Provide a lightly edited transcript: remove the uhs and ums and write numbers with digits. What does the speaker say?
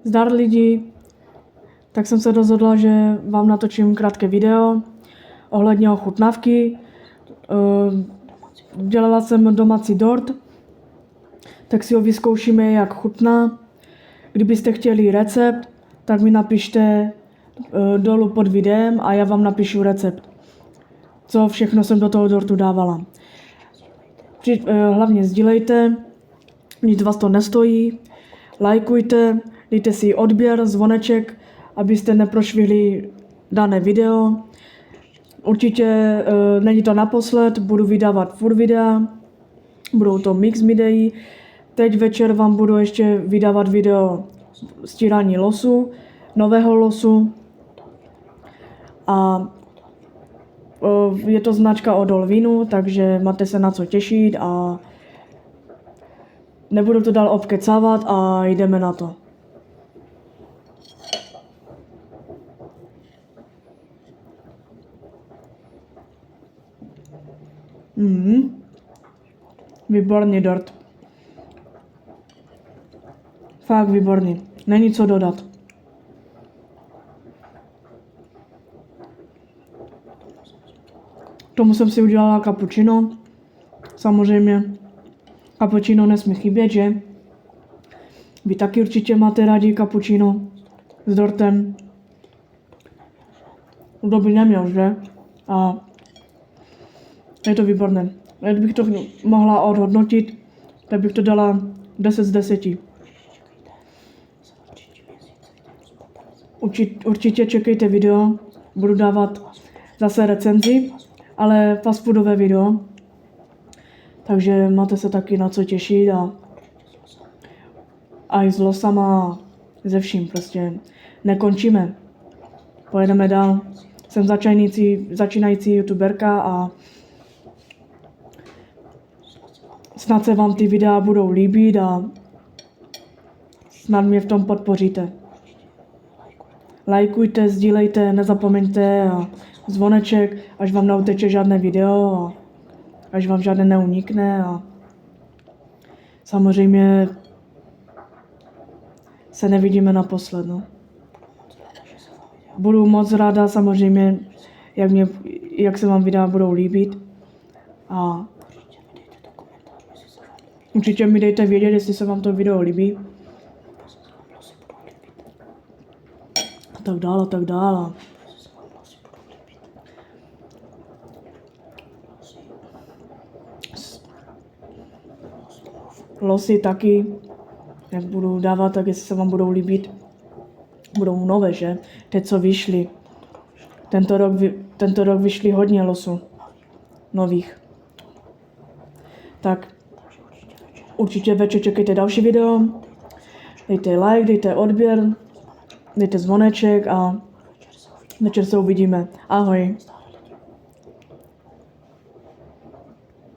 Zdar lidi, tak jsem se rozhodla, že vám natočím krátké video ohledně ochutnávky. Dělala jsem domácí dort, tak si ho vyzkoušíme, jak chutná. Kdybyste chtěli recept, tak mi napište dolů pod videem a já vám napíšu recept, co všechno jsem do toho dortu dávala. Hlavně sdílejte, nic vás to nestojí, lajkujte, dejte si odběr, zvoneček, abyste neprošvihli dané video. Určitě není to naposled, budu vydávat furt videa, budou to mix videí. Teď večer vám budu ještě vydávat video stírání losu, nového losu. A je to značka od Olvinu, takže máte se na co těšit a nebudu to dál obkecávat a jdeme na to. Výborný dort. Fakt výborný. Není co dodat. K tomu jsem si udělala cappuccino. Samozřejmě cappuccino nesmí chybět, že? Vy taky určitě máte rádi cappuccino s dortem. Kdo by neměl, že? A je to výborné. Kdybych to mohla odhodnotit, tak bych to dala 10 z 10. Určitě čekejte video, budu dávat zase recenzi, ale fast foodové video. Takže máte se taky na co těšit a i s losama, ze vším prostě. Nekončíme. Pojedeme dál. Jsem začínající youtuberka a snad se vám ty videa budou líbit a snad mě v tom podpoříte. Lajkujte, sdílejte, nezapomeňte a zvoneček, až vám neuteče žádné video a až vám žádné neunikne a samozřejmě se nevidíme naposled. No. Budu moc ráda samozřejmě, jak se vám videa budou líbit a určitě mi dejte vědět, jestli se vám to video líbí. A tak dále. Losy taky, jak budu dávat, tak jestli se vám budou líbit. Budou nové, že? Teď co vyšly. Tento rok vyšly hodně losů. Nových. Tak určitě večer čekejte další video. Dejte like, dejte odběr, dejte zvoneček a večer se uvidíme. Ahoj.